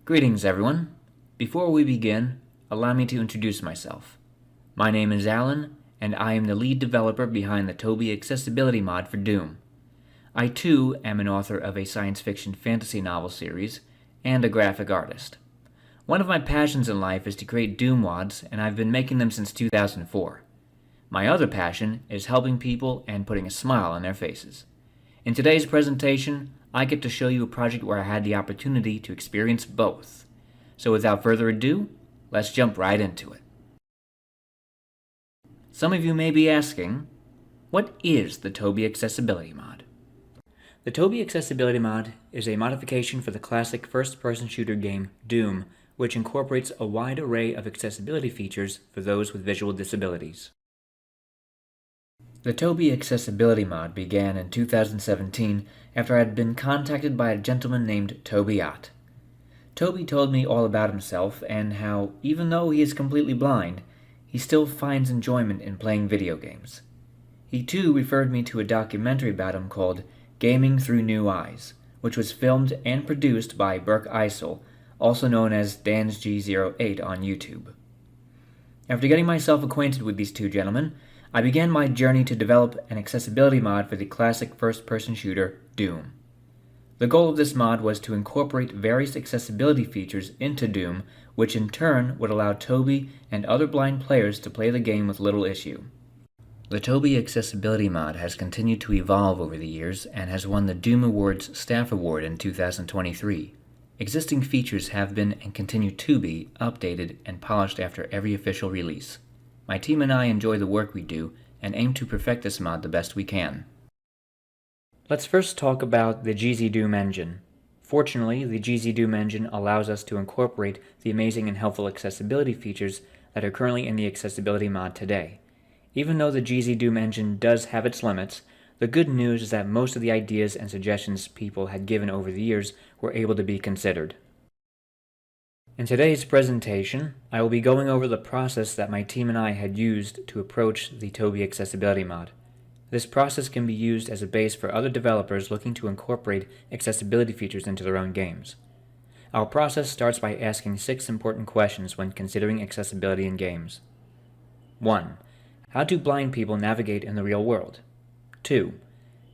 Greetings, everyone. Before we begin, allow me to introduce myself. My name is Alan, and I am the lead developer behind the Toby Accessibility Mod for Duin. I too am an author of a science fiction fantasy novel series and a graphic artist. One of my passions in life is to create Duin mods, and I've been making them since 2004. My other passion is helping people and putting a smile on their faces. In today's presentation, I get to show you a project where I had the opportunity to experience both. So without further ado, let's jump right into it. Some of you may be asking, what is the Toby Accessibility Mod? The Toby Accessibility Mod is a modification for the classic first-person shooter game Duin, which incorporates a wide array of accessibility features for those with visual disabilities. The Toby Accessibility Mod began in 2017 after I had been contacted by a gentleman named Toby. Toby told me all about himself and how, even though he is completely blind, he still finds enjoyment in playing video games. He too referred me to a documentary about him called Gaming Through New Eyes, which was filmed and produced by Burke Eisel, also known as Dan's G08 on YouTube. After getting myself acquainted with these two gentlemen, I began my journey to develop an accessibility mod for the classic first-person shooter, Duin. The goal of this mod was to incorporate various accessibility features into Duin, which in turn would allow Toby and other blind players to play the game with little issue. The Toby Accessibility Mod has continued to evolve over the years and has won the Duin Awards Staff Award in 2023. Existing features have been and continue to be updated and polished after every official release. My team and I enjoy the work we do and aim to perfect this mod the best we can. Let's first talk about the GZDoom engine. Fortunately, the GZDoom engine allows us to incorporate the amazing and helpful accessibility features that are currently in the accessibility mod today. Even though the GZDoom engine does have its limits, the good news is that most of the ideas and suggestions people had given over the years were able to be considered. In today's presentation, I will be going over the process that my team and I had used to approach the Toby Accessibility Mod. This process can be used as a base for other developers looking to incorporate accessibility features into their own games. Our process starts by asking 6 important questions when considering accessibility in games. 1. How do blind people navigate in the real world? 2.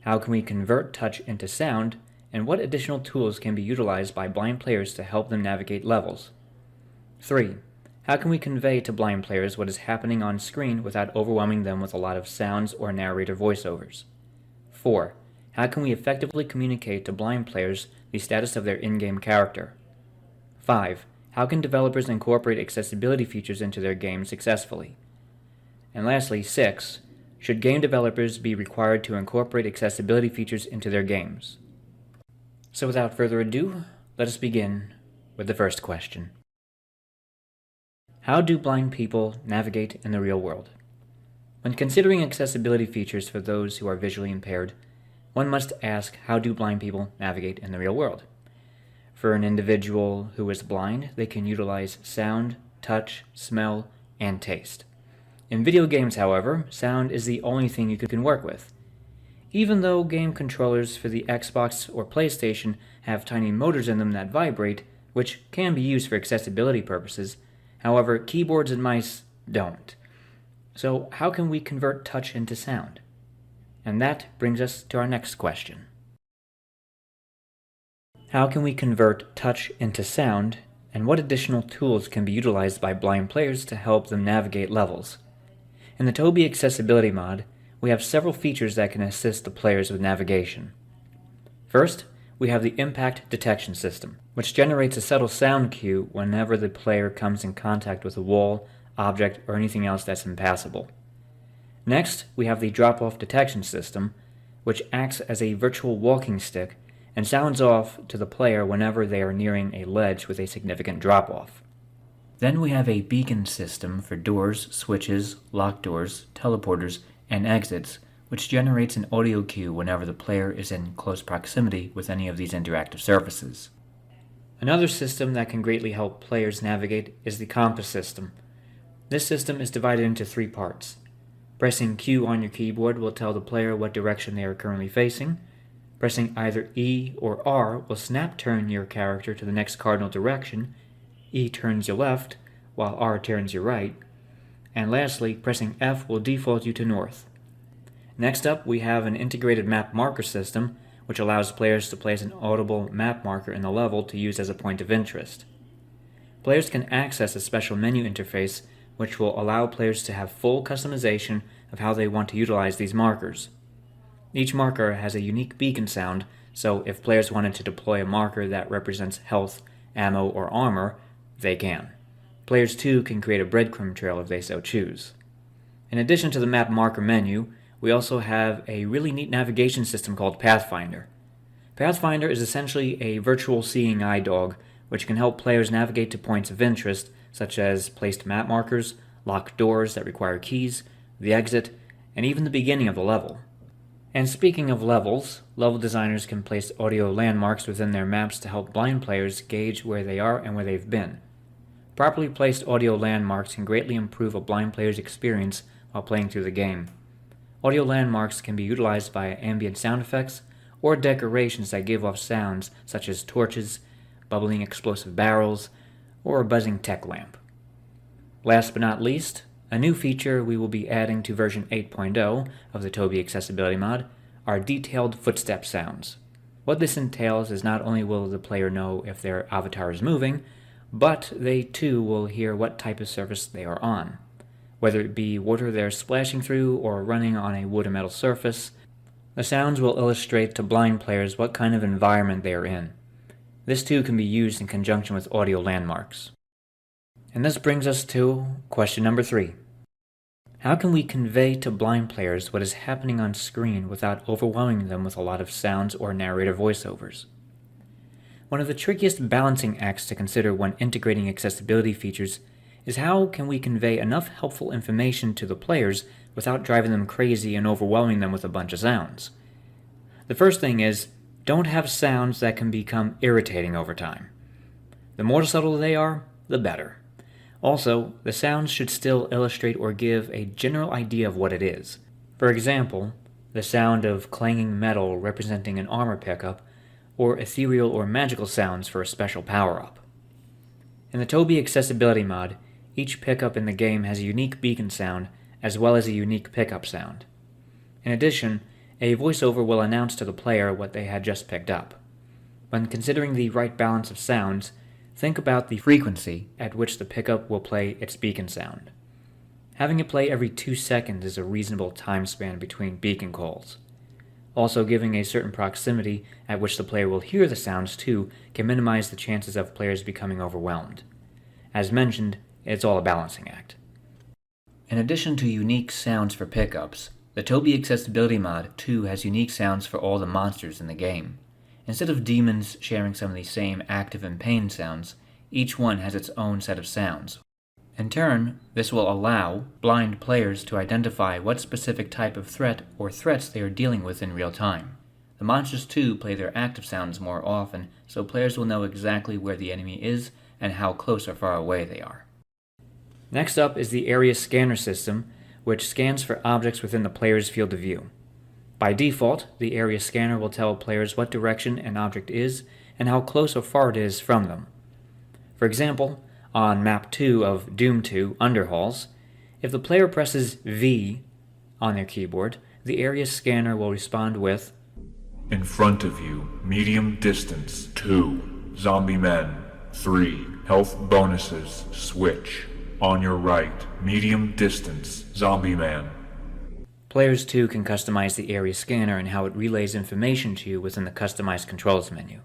How can we convert touch into sound, and what additional tools can be utilized by blind players to help them navigate levels? 3. How can we convey to blind players what is happening on screen without overwhelming them with a lot of sounds or narrator voiceovers? 4. How can we effectively communicate to blind players the status of their in-game character? 5. How can developers incorporate accessibility features into their games successfully? And lastly, 6. Should game developers be required to incorporate accessibility features into their games? So without further ado, let us begin with the first question. How do blind people navigate in the real world? When considering accessibility features for those who are visually impaired, one must ask, how do blind people navigate in the real world? For an individual who is blind, they can utilize sound, touch, smell, and taste. In video games, however, sound is the only thing you can work with. Even though game controllers for the Xbox or PlayStation have tiny motors in them that vibrate, which can be used for accessibility purposes, however, keyboards and mice don't. So how can we convert touch into sound? And that brings us to our next question. How can we convert touch into sound, and what additional tools can be utilized by blind players to help them navigate levels? In the Toby Accessibility Mod, we have several features that can assist the players with navigation. First, we have the impact detection system, which generates a subtle sound cue whenever the player comes in contact with a wall, object, or anything else that's impassable. Next, we have the drop-off detection system, which acts as a virtual walking stick and sounds off to the player whenever they are nearing a ledge with a significant drop-off. Then we have a beacon system for doors, switches, locked doors, teleporters, and exits, which generates an audio cue whenever the player is in close proximity with any of these interactive surfaces. Another system that can greatly help players navigate is the compass system. This system is divided into 3 parts. Pressing Q on your keyboard will tell the player what direction they are currently facing. Pressing either E or R will snap turn your character to the next cardinal direction. E turns you left, while R turns you right. And lastly, pressing F will default you to north. Next up, we have an integrated map marker system, which allows players to place an audible map marker in the level to use as a point of interest. Players can access a special menu interface, which will allow players to have full customization of how they want to utilize these markers. Each marker has a unique beacon sound, so if players wanted to deploy a marker that represents health, ammo, or armor, they can. Players too can create a breadcrumb trail if they so choose. In addition to the map marker menu, we also have a really neat navigation system called Pathfinder. Pathfinder is essentially a virtual seeing eye dog, which can help players navigate to points of interest, such as placed map markers, locked doors that require keys, the exit, and even the beginning of the level. And speaking of levels, level designers can place audio landmarks within their maps to help blind players gauge where they are and where they've been. Properly placed audio landmarks can greatly improve a blind player's experience while playing through the game. Audio landmarks can be utilized by ambient sound effects or decorations that give off sounds such as torches, bubbling explosive barrels, or a buzzing tech lamp. Last but not least, a new feature we will be adding to version 8.0 of the Toby Accessibility Mod are detailed footstep sounds. What this entails is not only will the player know if their avatar is moving, but they too will hear what type of surface they are on. Whether it be water they're splashing through or running on a wood or metal surface, the sounds will illustrate to blind players what kind of environment they are in. This too can be used in conjunction with audio landmarks. And this brings us to question number 3. How can we convey to blind players what is happening on screen without overwhelming them with a lot of sounds or narrator voiceovers? One of the trickiest balancing acts to consider when integrating accessibility features is how can we convey enough helpful information to the players without driving them crazy and overwhelming them with a bunch of sounds. The first thing is, don't have sounds that can become irritating over time. The more subtle they are, the better. Also, the sounds should still illustrate or give a general idea of what it is. For example, the sound of clanging metal representing an armor pickup, or ethereal or magical sounds for a special power-up. In the Toby Accessibility Mod, each pickup in the game has a unique beacon sound as well as a unique pickup sound. In addition, a voiceover will announce to the player what they had just picked up. When considering the right balance of sounds, think about the frequency at which the pickup will play its beacon sound. Having it play every 2 seconds is a reasonable time span between beacon calls. Also, giving a certain proximity at which the player will hear the sounds too can minimize the chances of players becoming overwhelmed. As mentioned, it's all a balancing act. In addition to unique sounds for pickups, the Toby Accessibility Mod too has unique sounds for all the monsters in the game. Instead of demons sharing some of the same active and pain sounds, each one has its own set of sounds. In turn, this will allow blind players to identify what specific type of threat or threats they are dealing with in real time. The monsters too play their active sounds more often, so players will know exactly where the enemy is and how close or far away they are. Next up is the area scanner system, which scans for objects within the player's field of view. By default, the area scanner will tell players what direction an object is and how close or far it is from them. For example, on Map 2 of Doom 2 Underhalls, if the player presses V on their keyboard, the area scanner will respond with, "In front of you, medium distance, 2, zombie men, 3, health bonuses, switch. On your right, medium distance, zombie man." Players too can customize the area scanner and how it relays information to you within the Customize Controls menu.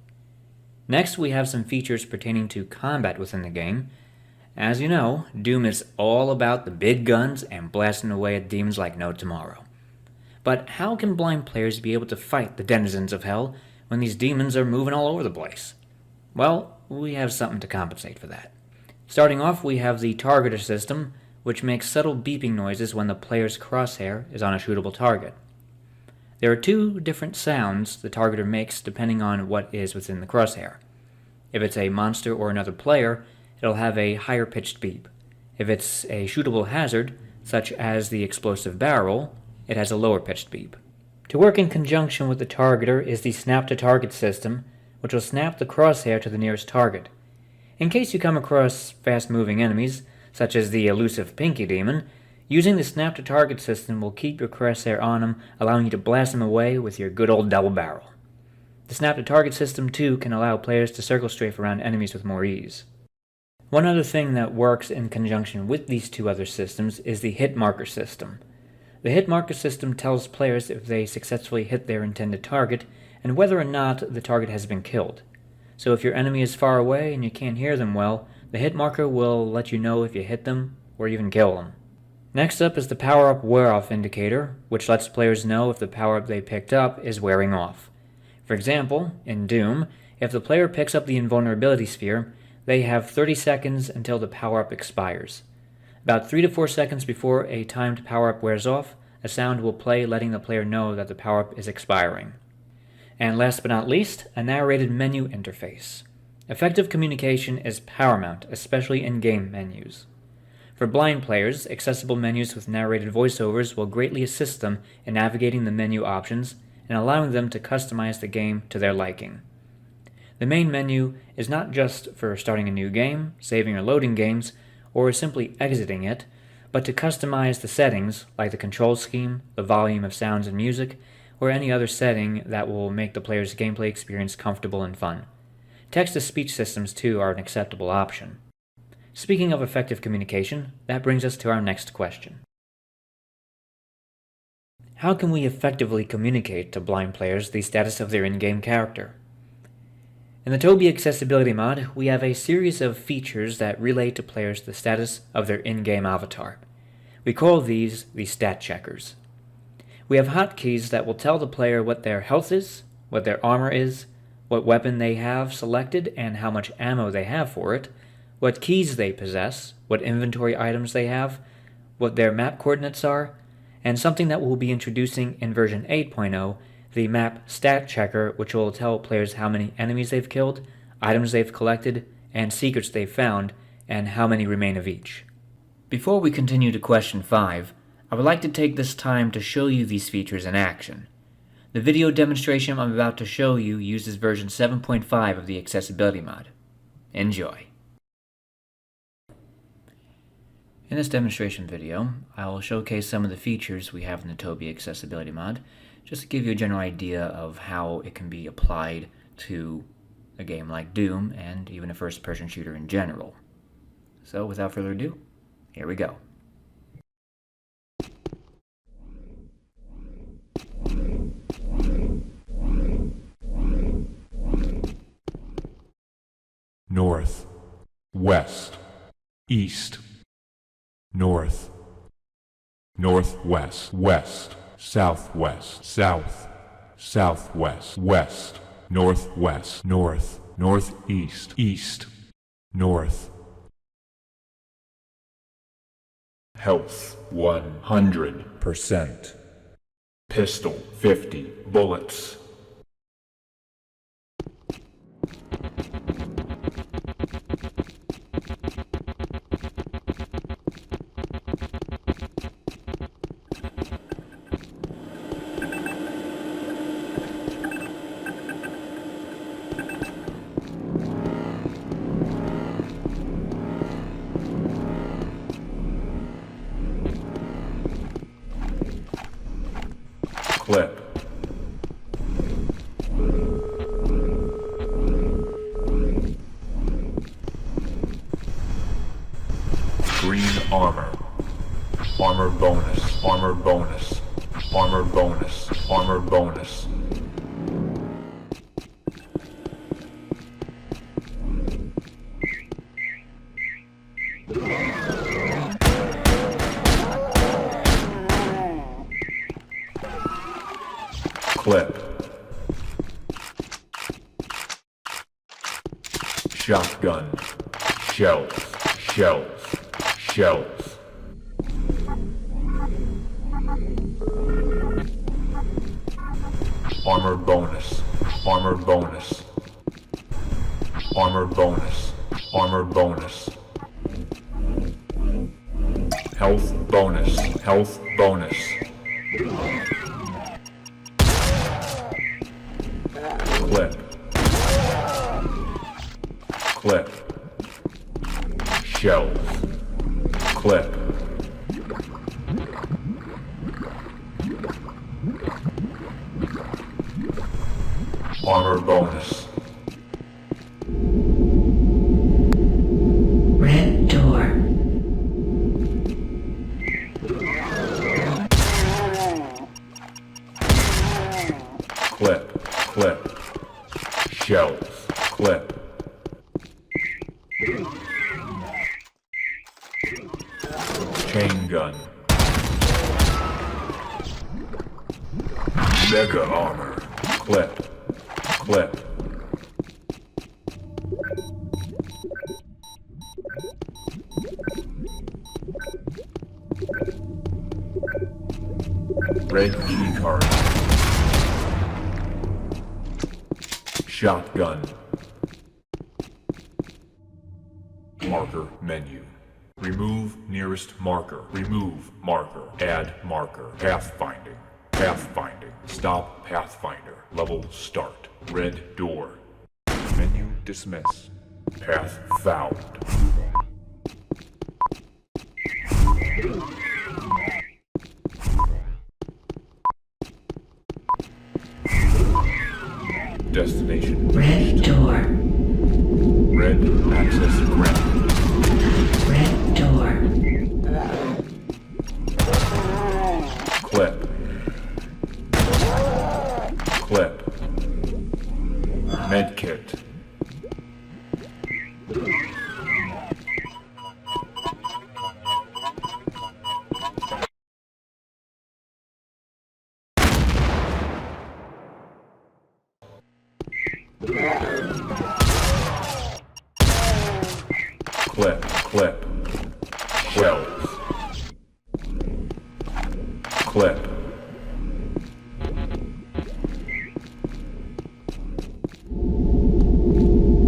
Next, we have some features pertaining to combat within the game. As you know, Doom is all about the big guns and blasting away at demons like no tomorrow. But how can blind players be able to fight the denizens of hell when these demons are moving all over the place? Well, we have something to compensate for that. Starting off, we have the targeter system, which makes subtle beeping noises when the player's crosshair is on a shootable target. There are 2 different sounds the targeter makes depending on what is within the crosshair. If it's a monster or another player, it'll have a higher pitched beep. If it's a shootable hazard, such as the explosive barrel, it has a lower pitched beep. To work in conjunction with the targeter is the snap to target system, which will snap the crosshair to the nearest target. In case you come across fast-moving enemies, such as the elusive Pinky Demon, using the snap to target system will keep your crosshair on him, allowing you to blast him away with your good old double barrel. The snap to target system too can allow players to circle strafe around enemies with more ease. One other thing that works in conjunction with these two other systems is the hit marker system. The hit marker system tells players if they successfully hit their intended target and whether or not the target has been killed. So if your enemy is far away and you can't hear them well, the hit marker will let you know if you hit them or even kill them. Next up is the power-up wear-off indicator, which lets players know if the power-up they picked up is wearing off. For example, in Doom, if the player picks up the invulnerability sphere, they have 30 seconds until the power-up expires. About 3 to 4 seconds before a timed power-up wears off, a sound will play letting the player know that the power-up is expiring. And last but not least, a narrated menu interface. Effective communication is paramount, especially in game menus. For blind players, accessible menus with narrated voiceovers will greatly assist them in navigating the menu options and allowing them to customize the game to their liking. The main menu is not just for starting a new game, saving or loading games, or simply exiting it, but to customize the settings, like the control scheme, the volume of sounds and music, or any other setting that will make the player's gameplay experience comfortable and fun. Text-to-speech systems, too, are an acceptable option. Speaking of effective communication, that brings us to our next question. How can we effectively communicate to blind players the status of their in-game character? In the Toby Accessibility Mod, we have a series of features that relay to players the status of their in-game avatar. We call these the stat checkers. We have hotkeys that will tell the player what their health is, what their armor is, what weapon they have selected and how much ammo they have for it, what keys they possess, what inventory items they have, what their map coordinates are, and something that we'll be introducing in version 8.0, the map stat checker, which will tell players how many enemies they've killed, items they've collected, and secrets they've found, and how many remain of each. Before we continue to question 5, I would like to take this time to show you these features in action. The video demonstration I'm about to show you uses version 7.5 of the Accessibility Mod. Enjoy! In this demonstration video, I will showcase some of the features we have in the Toby Accessibility Mod, just to give you a general idea of how it can be applied to a game like Doom and even a first-person shooter in general. So without further ado, here we go. North, west, east, north, northwest, west, southwest, south, southwest, west, northwest, north, northeast, east, north. Health 100%. Pistol 50 bullets. Clip. Green armor. Armor bonus. Armor bonus. Armor bonus. Armor bonus. Clip. Shotgun. Shells. Shells. Shells. Armor bonus. Armor bonus. Armor bonus. Armor bonus. Health bonus. Health bonus. Shells. Clip. Armor bonus. Red door. Clip. Clip. Shells. Clip. Chain gun. Mega armor. Clip. Clip. Red key card. Shotgun. Marker menu. Remove nearest marker. Remove marker. Add marker. Pathfinding. Pathfinding. Stop pathfinder. Level start. Red door. Menu dismiss. Path found. Destination Red reached. door. Red access granted. Red door. Clip. Clip. Medkit. Clip. Clip. Shells. Clip.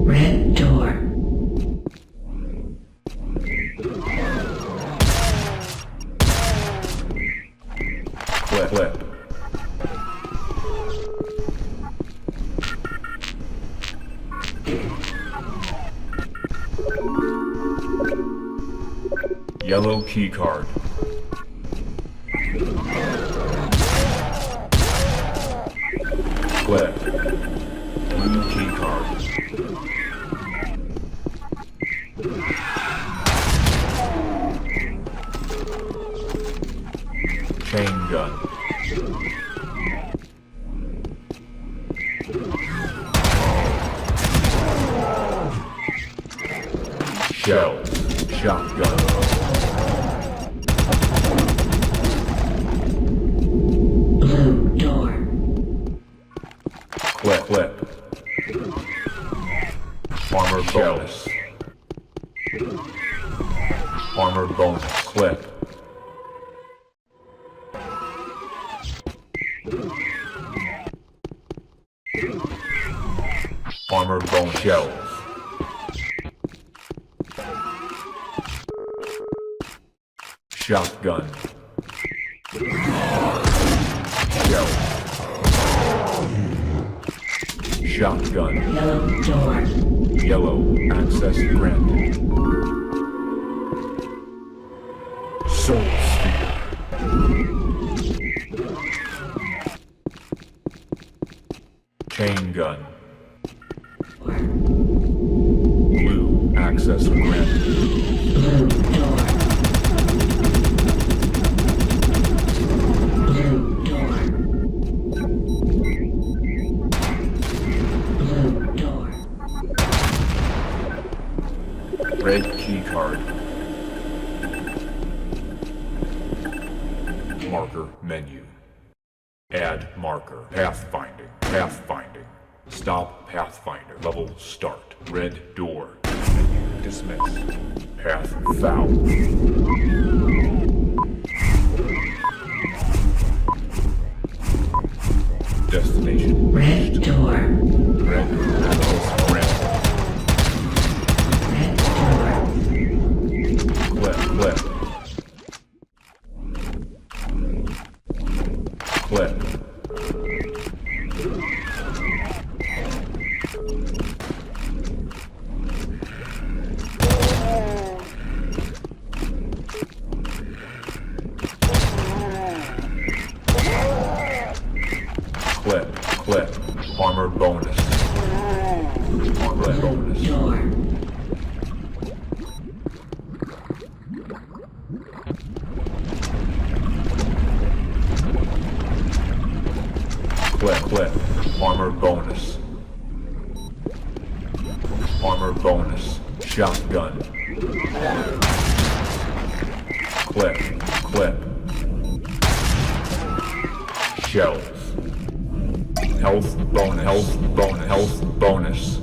Red door. Clip. Clip. Yellow key card. Clip. Blue key card. Chain gun. Shell. Shotgun. Blue door. Clip. Clip. Armor bonus. Armor bonus. Clip. Armor bonus. Shells. Shotgun. Shell. Shotgun. Yellow door. Yellow access granted. Soul sphere. Chain gun. Blue access granted. Blue door. Blue door. Blue door. Red key card. Marker menu. Add marker. Pathfinding. Pathfinding. Stop pathfinder. Level start. Red door. Menu dismiss. Path found. Destination Red reached. door. Red access granted. Red door. Clip. Clip. Clip. Armor bonus. Armor bonus. Shotgun. Clip. Clip. Shells. Health bonus. Health bonus. Health bonus.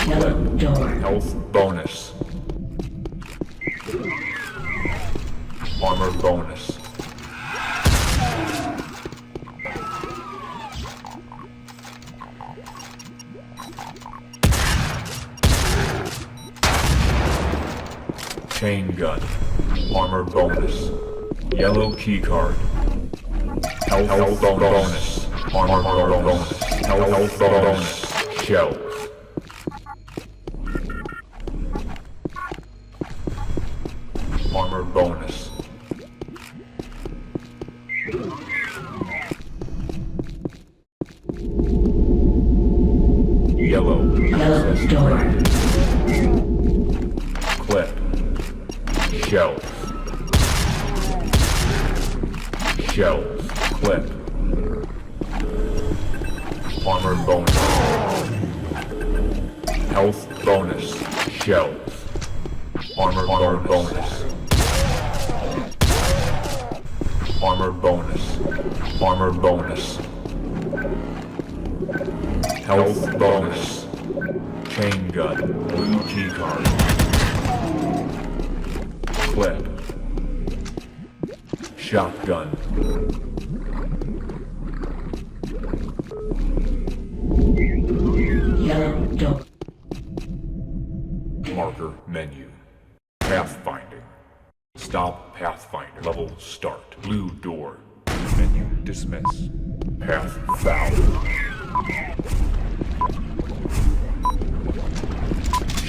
Yellow door. Health bonus. Armor bonus. Chain gun. Armor bonus. Yellow keycard. Health bonus. Armor bonus. Health bonus. Shells. Armor bonus. Yellow access door. granted. Clip. Shells. Shells. Clip. Armor bonus. Health bonus. Shells. Armor bonus. Armor bonus. Armor bonus. Health bonus. Chain gun. Blue keycard. Clip. Shotgun. Yellow door. Marker menu. Pathfinding. Stop pathfinder. Level start. Blue door. Menu dismiss. Path found.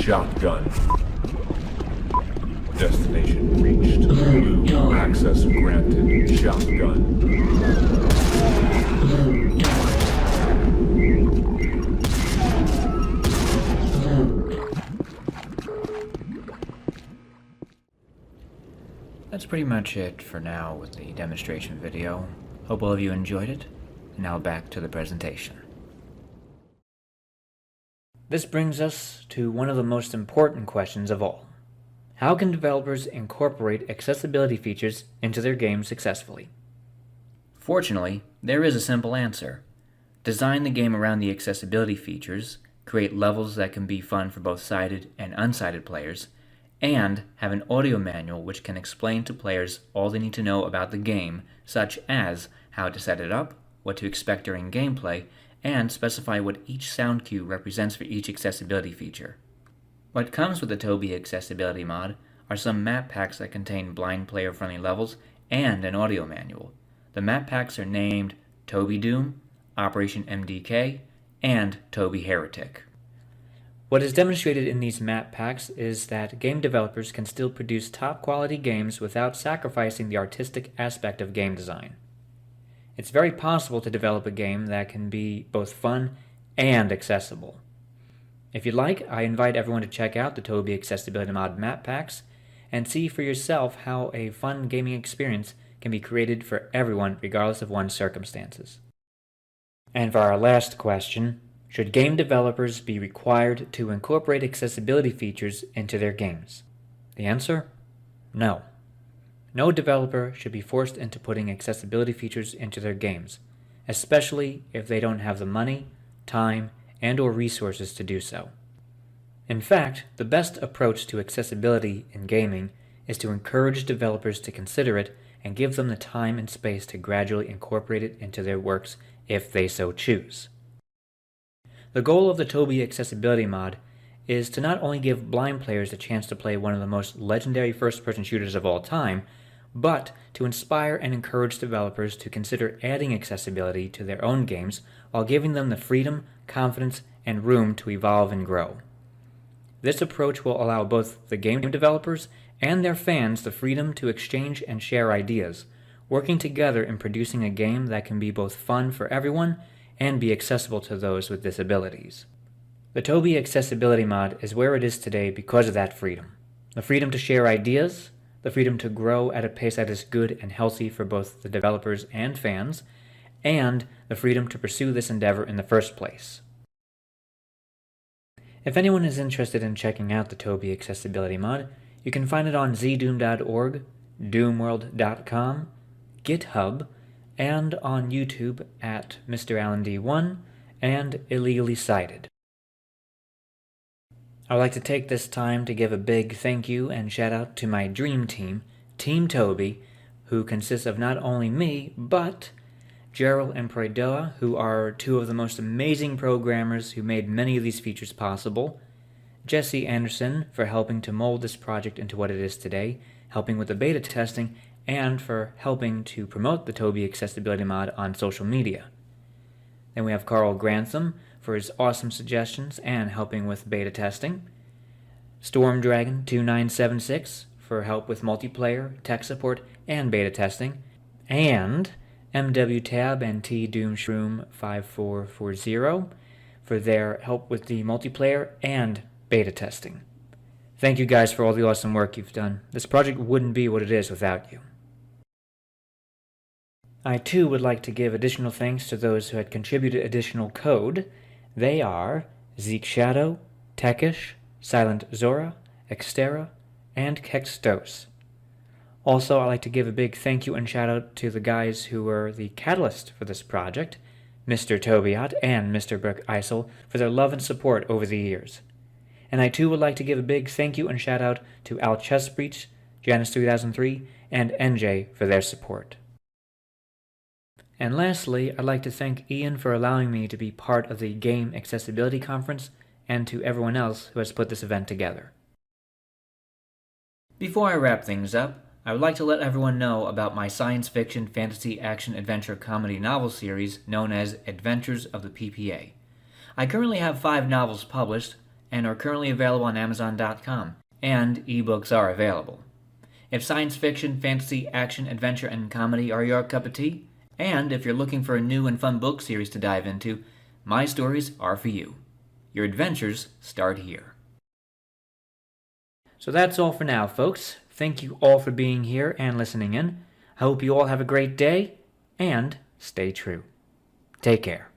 Shotgun. Destination reached. Blue access granted. Shotgun. Blue door. That's pretty much it for now with the demonstration video. Hope all of you enjoyed it. Now back to the presentation. This brings us to one of the most important questions of all. How can developers incorporate accessibility features into their games successfully? Fortunately, there is a simple answer. Design the game around the accessibility features, create levels that can be fun for both sighted and unsighted players, and have an audio manual which can explain to players all they need to know about the game, such as how to set it up, what to expect during gameplay, and specify what each sound cue represents for each accessibility feature. What comes with the Toby Accessibility Mod are some map packs that contain blind player-friendly levels and an audio manual. The map packs are named Toby Doom, Operation MDK, and Toby Heretic. What is demonstrated in these map packs is that game developers can still produce top-quality games without sacrificing the artistic aspect of game design. It's very possible to develop a game that can be both fun and accessible. If you'd like, I invite everyone to check out the Toby Accessibility Mod map packs and see for yourself how a fun gaming experience can be created for everyone regardless of one's circumstances. And for our last question, should game developers be required to incorporate accessibility features into their games? The answer? No. No developer should be forced into putting accessibility features into their games, especially if they don't have the money, time, and/or resources to do so. In fact, the best approach to accessibility in gaming is to encourage developers to consider it and give them the time and space to gradually incorporate it into their works if they so choose. The goal of the Toby Accessibility Mod is to not only give blind players a chance to play one of the most legendary first-person shooters of all time, but to inspire and encourage developers to consider adding accessibility to their own games while giving them the freedom, confidence, and room to evolve and grow. This approach will allow both the game developers and their fans the freedom to exchange and share ideas, working together in producing a game that can be both fun for everyone and be accessible to those with disabilities. The Toby Accessibility Mod is where it is today because of that freedom. the freedom to share ideas, the freedom to grow at a pace that is good and healthy for both the developers and fans, and the freedom to pursue this endeavor in the first place. If anyone is interested in checking out the Toby Accessibility Mod, you can find it on zdoom.org, doomworld.com, GitHub, and on YouTube at Mr. Allen D1 and Illegally Cited. I would like to take this time to give a big thank you and shout out to my dream team, Team Toby, who consists of not only me, but Gerald and Predoa, who are two of the most amazing programmers who made many of these features possible, Jesse Anderson for helping to mold this project into what it is today, helping with the beta testing, and for helping to promote the Toby Accessibility Mod on social media. Then we have Carl Grantham for his awesome suggestions and helping with beta testing, StormDragon2976 for help with multiplayer, tech support, and beta testing, and MWTab and TDoomShroom5440 for their help with the multiplayer and beta testing. Thank you guys for all the awesome work you've done. This project wouldn't be what it is without you. I too would like to give additional thanks to those who had contributed additional code. They are Zeke Shadow, Techish, Silent Zora, Xterra, and Kextos. Also, I'd like to give a big thank you and shout out to the guys who were the catalyst for this project, Mr. Tobiat and Mr. Brooke Eisel, for their love and support over the years. And I too would like to give a big thank you and shout out to Al Chessbreach, Janice3003, and NJ for their support. And lastly, I'd like to thank Ian for allowing me to be part of the Game Accessibility Conference, and to everyone else who has put this event together. Before I wrap things up, I would like to let everyone know about my science fiction, fantasy, action, adventure, comedy novel series known as Adventures of the PPA. I currently have 5 novels published and are currently available on Amazon.com, and ebooks are available. If science fiction, fantasy, action, adventure, and comedy are your cup of tea, and if you're looking for a new and fun book series to dive into, my stories are for you. Your adventures start here. So that's all for now, folks. Thank you all for being here and listening in. I hope you all have a great day, and stay true. Take care.